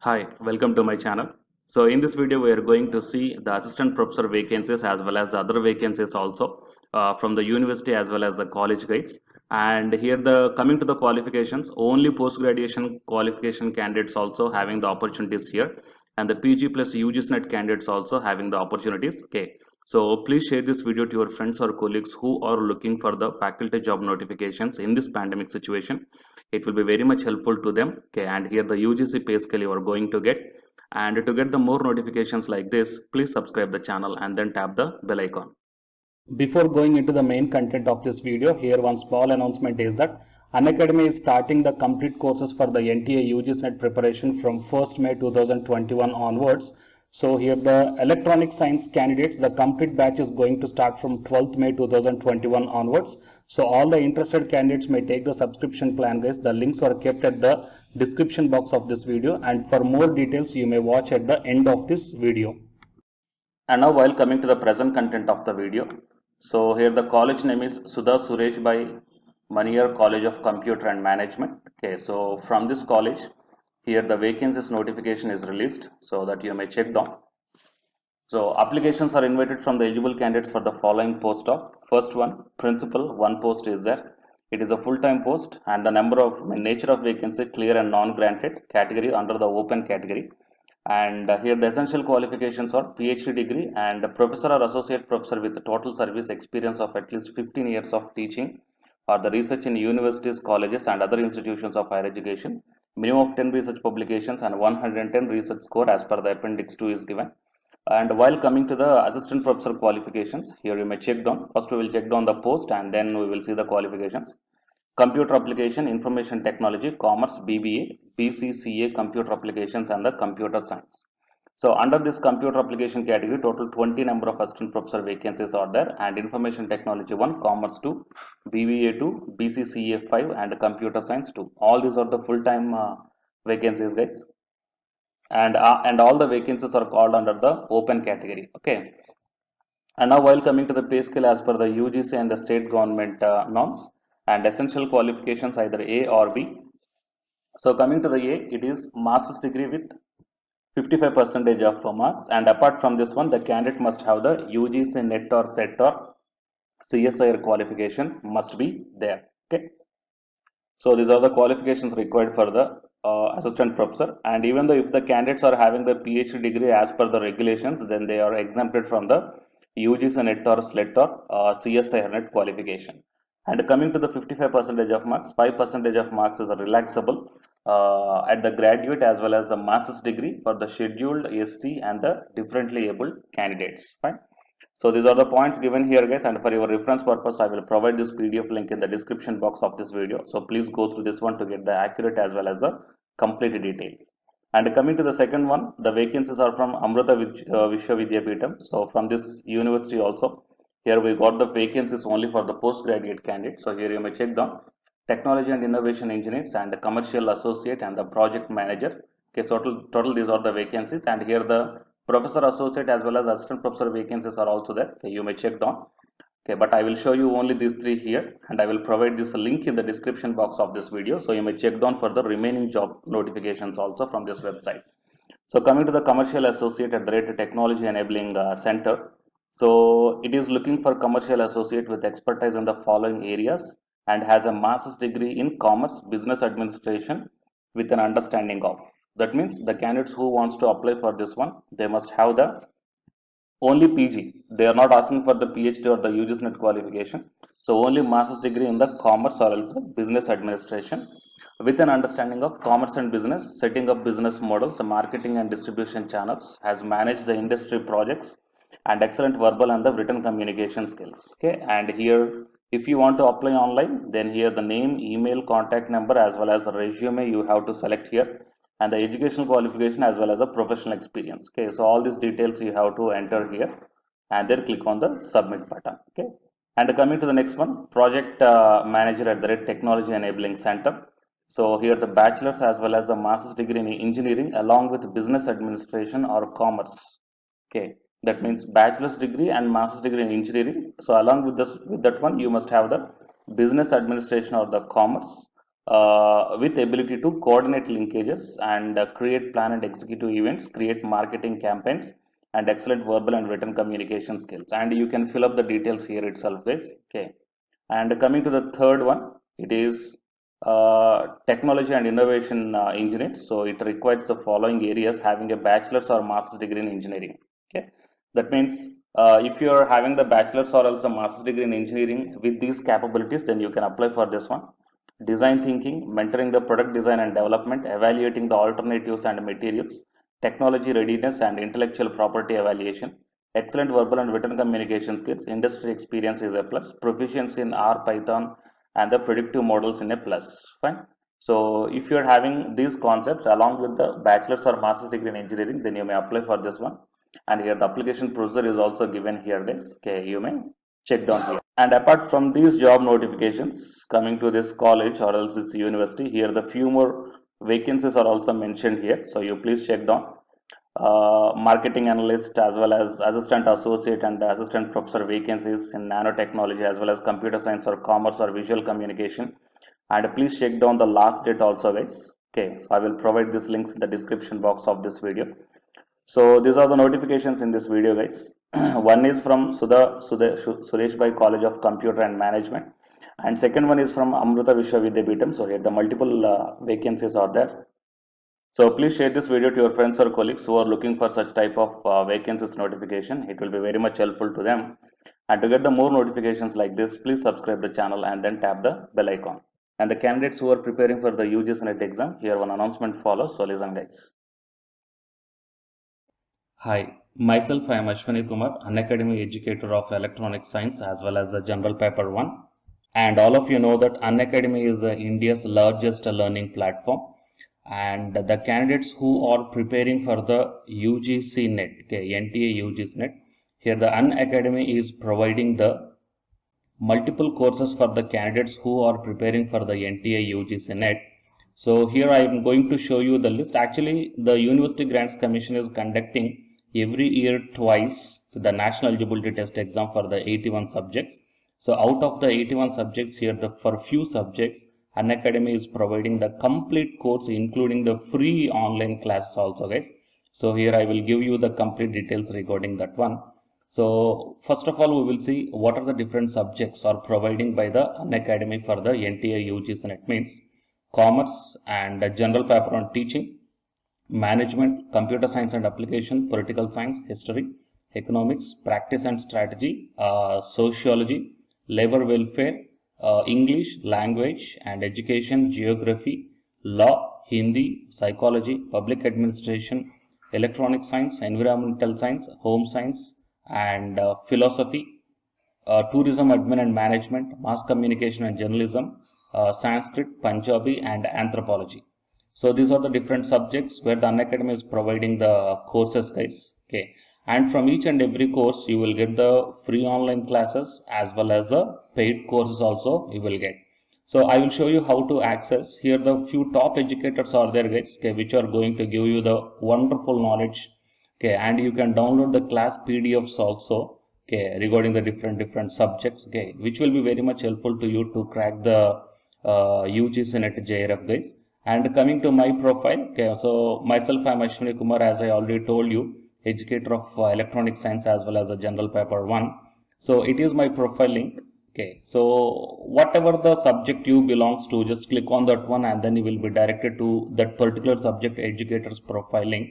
Hi, welcome to my channel. So in this video, we are going to see the assistant professor vacancies as well as the other vacancies also from the university as well as the college guides. And here the coming to the qualifications, only post-graduation qualification candidates also having the opportunities here, and the PG plus UGC net candidates also having the opportunities. Okay. So please share this video to your friends or colleagues who are looking for the faculty job notifications in this pandemic situation. It will be very much helpful to them. Okay, and here the UGC pay scale you are going to get, and to get the more notifications like this, please subscribe the channel and then tap the bell icon. Before going into the main content of this video, here one small announcement is that Unacademy is starting the complete courses for the NTA UGC NET preparation from 1st May 2021 onwards. So here the electronic science candidates, the complete batch is going to start from 12th May 2021 onwards. So all the interested candidates may take the subscription plan, guys. The links are kept at the description box of this video, and for more details you may watch at the end of this video. And now while coming to the present content of the video, so here the college name is Sudha Suresh Bhai Manier College of Computer and Management. Okay, so from this college, here the vacancies notification is released so that you may check down. So applications are invited from the eligible candidates for the following post of first one, principal, one post is there. It is a full-time post and the nature of vacancy clear and non-granted category under the open category. And here the essential qualifications are PhD degree and a professor or associate professor with total service experience of at least 15 years of teaching or the research in universities, colleges and other institutions of higher education. Minimum of 10 research publications and 110 research score as per the appendix 2 is given. And while coming to the assistant professor qualifications, here you may check down. First we will check down the post and then we will see the qualifications. Computer application, information technology, commerce, BBA, BCCA, computer applications and the computer science. So under this computer application category, total 20 number of assistant professor vacancies are there, and information technology 1, commerce 2, BBA 2, BCCA 5 and computer science 2. All these are the full-time vacancies, guys. And all the vacancies are called under the open category. Okay. And now while coming to the pay scale as per the UGC and the state government norms and essential qualifications either A or B. So coming to the A, it is master's degree with 55% of marks, and apart from this one, the candidate must have the UGC NET or SET or CSIR qualification must be there. Okay. So these are the qualifications required for the assistant professor, and even though if the candidates are having the PhD degree as per the regulations, then they are exempted from the UGC NET or SLET or CSIR NET qualification. And coming to the 55% of marks, 5% of marks is relaxable at the graduate as well as the master's degree for the scheduled ST and the differently abled candidates. Right. So these are the points given here, guys, and for your reference purpose, I will provide this PDF link in the description box of this video. So please go through this one to get the accurate as well as the complete details. And coming to the second one, the vacancies are from Amrita Vishwa Vidyapeetham. So from this university also, here we got the vacancies only for the postgraduate candidates. So here you may check down technology and innovation engineers and the commercial associate and the project manager. Okay, so total these are the vacancies, and here the professor associate as well as assistant professor vacancies are also there. Okay, you may check down. Okay, but I will show you only these three here, and I will provide this link in the description box of this video, so you may check down for the remaining job notifications also from this website. So coming to the commercial associate at the rate technology enabling center, so it is looking for commercial associate with expertise in the following areas and has a master's degree in commerce business administration with an understanding of. That means the candidates who wants to apply for this one, they must have the only PG. They are not asking for the PhD or the UGC NET qualification. So only master's degree in the commerce or else business administration with an understanding of commerce and business, setting up business models, marketing and distribution channels, has managed the industry projects and excellent verbal and the written communication skills. Okay, and here if you want to apply online, then here the name, email, contact number as well as the resume you have to select here, and the educational qualification as well as the professional experience. Okay, so all these details you have to enter here and then click on the submit button. Okay, and coming to the next one, project manager at the rate technology enabling center. So here the bachelor's as well as the master's degree in engineering along with business administration or commerce. Okay, that means bachelor's degree and master's degree in engineering. So along with this, with that one, you must have the business administration or the commerce with ability to coordinate linkages and create, plan and execute events, create marketing campaigns, and excellent verbal and written communication skills. And you can fill up the details here itself, guys. Okay. And coming to the third one, it is technology and innovation engineering. So it requires the following areas: having a bachelor's or master's degree in engineering. Okay, that means if you are having the bachelor's or else a master's degree in engineering with these capabilities, then you can apply for this one. Design thinking, mentoring the product design and development, evaluating the alternatives and materials, technology readiness and intellectual property evaluation, excellent verbal and written communication skills, industry experience is a plus, proficiency in R, Python, and the predictive models in a plus. Fine. So if you are having these concepts along with the bachelor's or master's degree in engineering, then you may apply for this one. And here the application procedure is also given here, guys. Okay, you may check down here. And apart from these job notifications coming to this college or else this university, here the few more vacancies are also mentioned here. So you please check down. Marketing analyst as well as assistant associate and assistant professor vacancies in nanotechnology as well as computer science or commerce or visual communication. And please check down the last date also, guys. Okay, so I will provide these links in the description box of this video. So these are the notifications in this video, guys. One is from Suresh Bhai College of Computer and Management, and second one is from Amrita Vishwa Vidyapeetham. So here the multiple vacancies are there. So please share this video to your friends or colleagues who are looking for such type of vacancies notification. It will be very much helpful to them. And to get the more notifications like this, please subscribe the channel and then tap the bell icon. And the candidates who are preparing for the UGC NET exam, here one announcement follows. So listen, guys. Hi, myself I am Ashwani Kumar, Unacademy educator of Electronic Science as well as the General Paper 1. And all of you know that Unacademy is India's largest learning platform. And the candidates who are preparing for the UGC NET, okay, NTA UGC NET, here the Unacademy is providing the multiple courses for the candidates who are preparing for the NTA UGC NET. So here I am going to show you the list. Actually, the University Grants Commission is conducting every year twice the National Eligibility Test exam for the 81 subjects. So out of the 81 subjects here, for few subjects, Unacademy is providing the complete course including the free online classes also, guys. So here I will give you the complete details regarding that one. So first of all, we will see what are the different subjects are providing by the Unacademy for the NTA UGC NET. Means commerce and general paper on teaching, management, computer science and application, political science, history, economics, practice and strategy, sociology, labor welfare, English, language and education, geography, law, Hindi, psychology, public administration, electronic science, environmental science, home science and philosophy, tourism admin and management, mass communication and journalism, Sanskrit, Punjabi and anthropology. So these are the different subjects where the Unacademy is providing the courses, guys. Okay, and from each and every course you will get the free online classes as well as the paid courses also you will get. So I will show you how to access. Here the few top educators are there, guys, okay, which are going to give you the wonderful knowledge. Okay, and you can download the class PDFs also, okay, regarding the different subjects, okay, which will be very much helpful to you to crack the UGC NET JRF, guys. And coming to my profile, okay, so myself I am Ashwani Kumar, as I already told you, educator of electronic science as well as a general paper 1. So it is my profile link. Okay, so whatever the subject you belongs to, just click on that one and then you will be directed to that particular subject educator's profile link.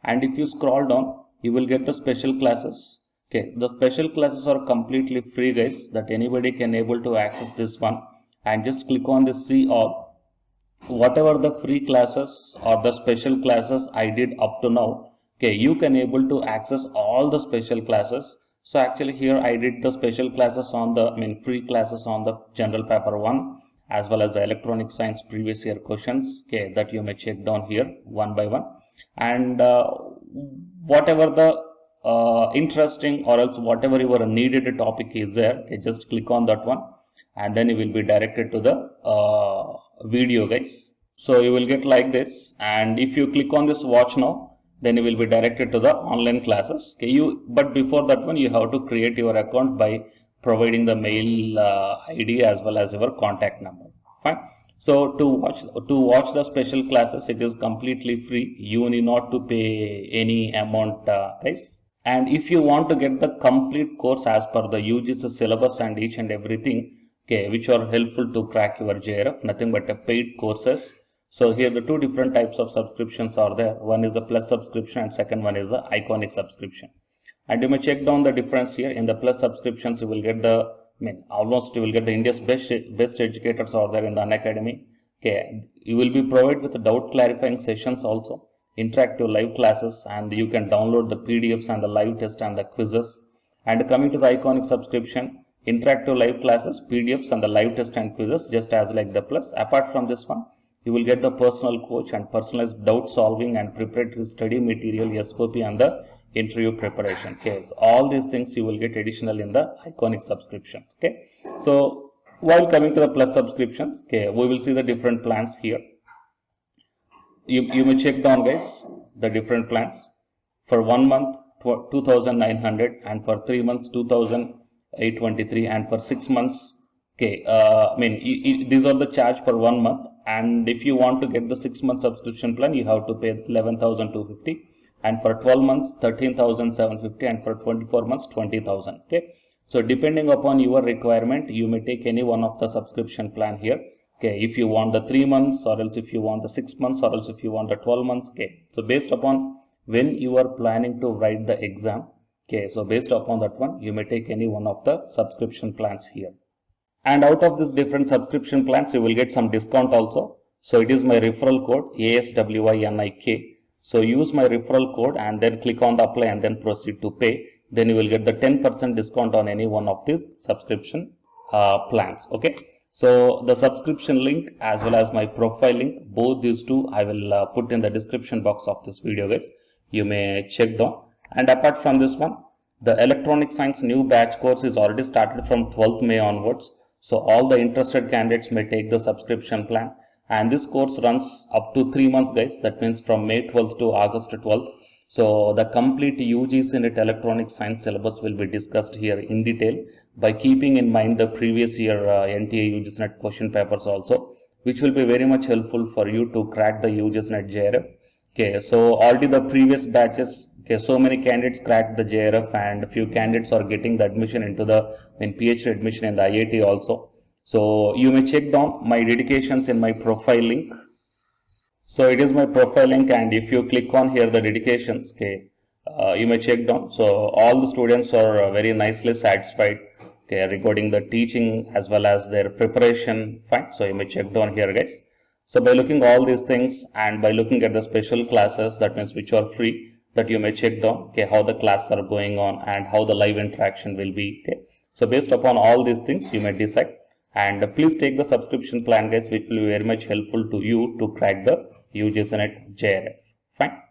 And if you scroll down, you will get the special classes. Okay, the special classes are completely free, guys, that anybody can able to access this one. And just click on this see all. Whatever the free classes or the special classes I did up to now, okay, you can able to access all the special classes. So actually here I did the special classes on the free classes on the general paper 1 as well as the electronic science previous year questions, okay, that you may check down here one by one. And whatever the interesting or else whatever your needed topic is there, okay, just click on that one and then you will be directed to the video, guys. So you will get like this, and if you click on this watch now, then you will be directed to the online classes. Okay, but before that one you have to create your account by providing the mail ID as well as your contact number. Fine. So to watch the special classes, it is completely free. You need not to pay any amount, guys. And if you want to get the complete course as per the UGC syllabus and each and everything, okay, which are helpful to crack your JRF, nothing but a paid courses. So here the two different types of subscriptions are there. One is the plus subscription and second one is the iconic subscription. And you may check down the difference here. In the plus subscriptions, you will get the, almost you will get the India's best educators are there in the Unacademy. Okay, you will be provided with doubt clarifying sessions also, interactive live classes, and you can download the PDFs and the live test and the quizzes. And coming to the iconic subscription, interactive live classes, PDFs and the live test and quizzes, just as like the plus. Apart from this one, you will get the personal coach and personalized doubt solving and preparatory study material, SOP, and the interview preparation. Okay, so all these things you will get additional in the iconic subscriptions. Okay, so while coming to the plus subscriptions, okay, we will see the different plans here. You may check down, guys, the different plans. For 1 month 2,900, and for 3 months 2,823, and for 6 months, okay, these are the charge for 1 month. And if you want to get the 6-month subscription plan, you have to pay 11,250, and for 12 months 13,750, and for 24 months 20,000. Okay, so depending upon your requirement, you may take any one of the subscription plan here. Okay, if you want the 3 months, or else if you want the 6 months, or else if you want the 12 months. Okay, so based upon when you are planning to write the exam, okay, so based upon that one, you may take any one of the subscription plans here. And out of this different subscription plans, you will get some discount also. So it is my referral code ASWINIK. So use my referral code and then click on the apply and then proceed to pay. Then you will get the 10% discount on any one of these subscription plans. Okay. So the subscription link as well as my profile link, both these two I will put in the description box of this video, guys. You may check down. And apart from this one, the electronic science new batch course is already started from 12th May onwards. So all the interested candidates may take the subscription plan. And this course runs up to 3 months, guys. That means from May 12th to August 12th. So the complete UGC NET electronic science syllabus will be discussed here in detail, by keeping in mind the previous year NTA UGC NET question papers also, which will be very much helpful for you to crack the UGC NET JRF. Okay, so already the previous batches, okay, so many candidates cracked the JRF, and a few candidates are getting the admission into the PhD admission in the IIT also. So you may check down my dedications in my profile link. So it is my profile link, and if you click on here the dedications, okay, you may check down. So all the students are very nicely satisfied, okay, regarding the teaching as well as their preparation. Fine. So you may check down here, guys. So by looking all these things and by looking at the special classes, that means which are free, that you may check down, okay, how the classes are going on and how the live interaction will be. Okay. So based upon all these things, you may decide. And please take the subscription plan, guys, which will be very much helpful to you to crack the UGC NET JRF. Fine.